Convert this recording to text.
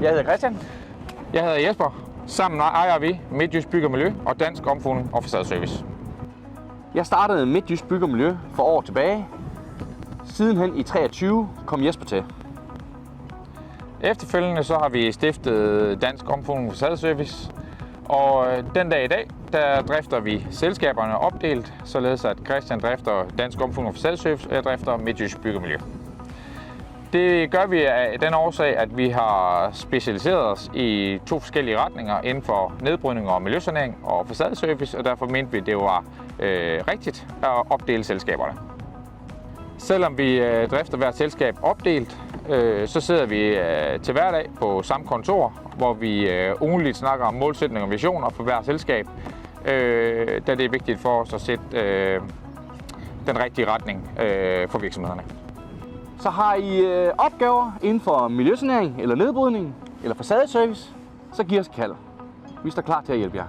Jeg hedder Christian. Jeg hedder Jesper. Sammen ejer vi Midtjysk Bygge og Miljø og Dansk Omfoning og Facadeservice. Jeg startede Midtjysk Bygge og Miljø for år tilbage. Sidenhen i 23 kom Jesper til. Efterfølgende så har vi stiftet Dansk Omfoning og Facadeservice. Og den dag i dag, der drifter vi selskaberne opdelt, således at Christian drifter Dansk Omfoning og Facadeservice, og jeg drifter Midtjysk Bygge og Miljø. Det gør vi af den årsag, at vi har specialiseret os i 2 forskellige retninger inden for nedbrydning og miljøsanering og facadeservice, og derfor mente vi, at det var rigtigt at opdele selskaberne. Selvom vi drifter hvert selskab opdelt, så sidder vi til hverdag på samme kontor, hvor vi ugentligt snakker om målsætninger og visioner for hver selskab, da det er vigtigt for os at sætte den rigtige retning for virksomhederne. Så har I opgaver inden for miljøsanering eller nedbrydning eller facadeservice, så giv os et kald. Vi står klar til at hjælpe jer.